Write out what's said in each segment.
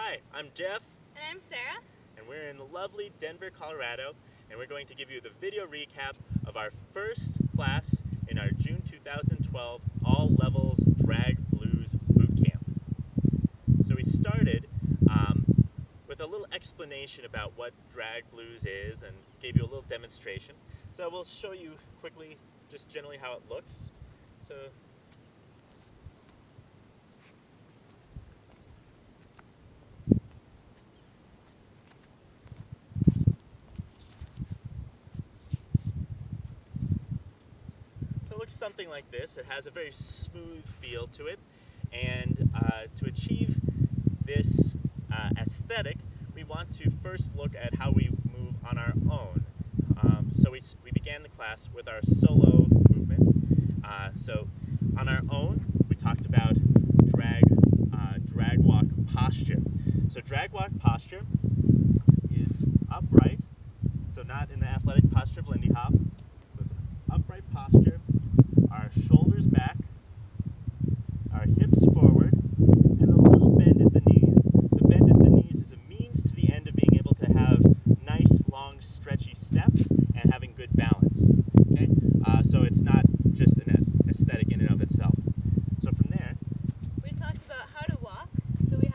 Hi, I'm Jeff, And I'm Sarah. and we're in lovely Denver, Colorado, and we're going to give you the video recap of our first class in our June 2012 All Levels Drag Blues Boot Camp. So we started with a little explanation about what drag blues is and gave you a little demonstration. So we'll show you quickly just generally how it looks. So it looks something like this. It has a very smooth feel to it, and to achieve this aesthetic, we want to first look at how we move on our own. So we began the class with our solo movement. So on our own, we talked about drag walk posture. So drag walk posture is upright, so not in the athletic posture of Lindy Hop. So it's upright posture, our shoulders back, our hips forward, and a little bend at the knees. The bend at the knees is a means to the end of being able to have nice, long, stretchy steps and having good balance. Okay, so it's not just an aesthetic in and of itself. So from there, We talked about how to walk. So we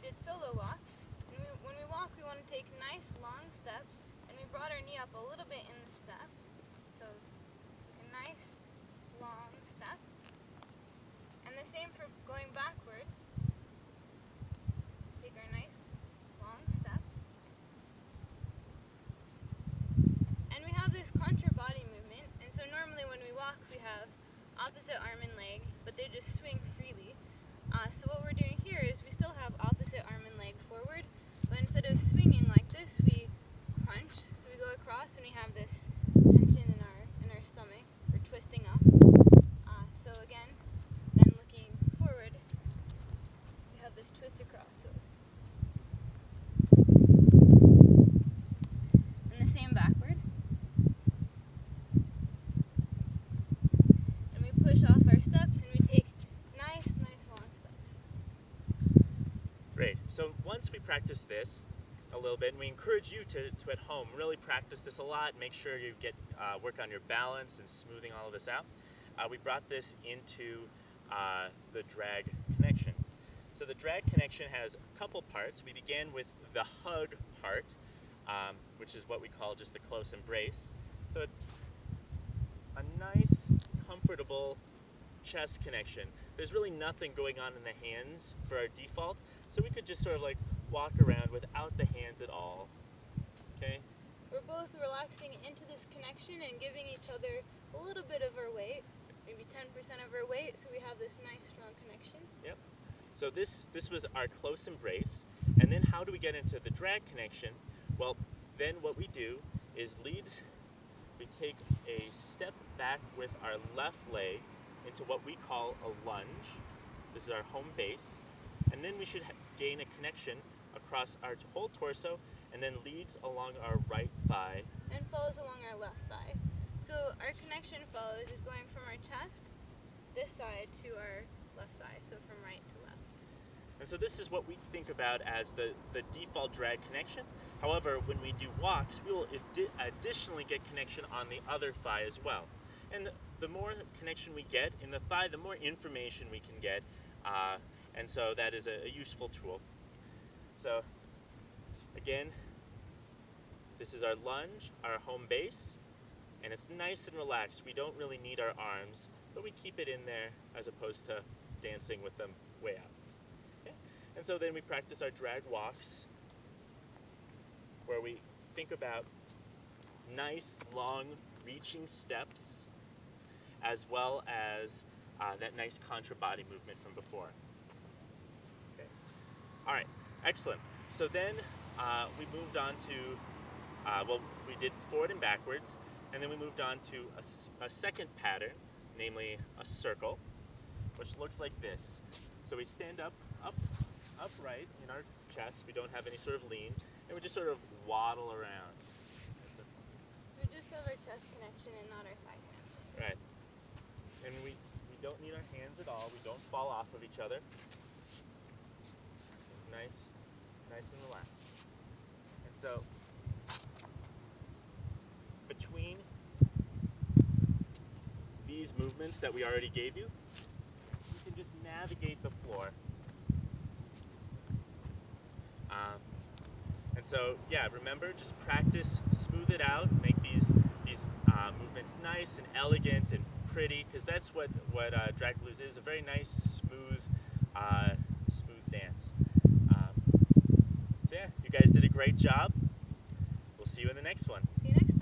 did solo walks. And when we walk, we want to take nice long steps. And we brought our knee up a little bit in the step. So a nice long step. And the same for going backward. Take our nice long steps. And we have this contra body movement. And so normally when we walk, we have opposite arm and leg, but they just swing freely. So what we're doing here is we still have opposite arm and leg forward, but instead of swinging like this, we crunch. So we go across and we have this tension in our stomach. We're twisting up. So again, then looking forward, we have this twist across. So. And the same backward. And we push off our steps and we take nice long steps. great. So once we practice this a little bit, and we encourage you to at home really practice this a lot. Make sure you get work on your balance and smoothing all of this out. We brought this into the drag connection. So the drag connection has a couple parts. We began with the hug part, which is what we call just the close embrace. So it's a nice, comfortable chest connection. There's really nothing going on in the hands for our default, so we could just sort of like walk around without the hands at all. Okay? We're both relaxing into this connection and giving each other a little bit of our weight, maybe 10% of our weight, so we have this nice strong connection. Yep. So this was our close embrace, and then how do we get into the drag connection? Well, then what we do is we take a step back with our left leg into what we call a lunge. This is our home base, and then we should gain a connection across our whole torso, and then leads along our right thigh. And follows along our left thigh. So our connection follows is going from our chest, this side, to our left thigh, so from right to left. And so this is what we think about as the default drag connection. However, when we do walks, we will additionally get connection on the other thigh as well. And the more connection we get in the thigh, the more information we can get. And so that is a useful tool. So again, this is our lunge, our home base, and it's nice and relaxed. We don't really need our arms, but we keep it in there as opposed to dancing with them way out. Okay? And so then we practice our drag walks, where we think about nice, long, reaching steps, as well as that nice contra body movement from before. Okay. All right, excellent. So then we moved on to, we did forward and backwards, and then we moved on to a second pattern, namely a circle, which looks like this. So we stand upright in our chest. We don't have any sort of lean, and we just sort of waddle around. So we just have our chest connection and not our thigh connection. Right. And we don't need our hands at all. We don't fall off of each other. It's nice and relaxed. And so between these movements that we already gave you, you can just navigate the floor. And so, yeah, remember, just practice, smooth it out, make these movements nice and elegant and pretty, because that's what drag blues is, a very nice, smooth dance. So yeah, you guys did a great job. We'll see you in the next one. See you next time.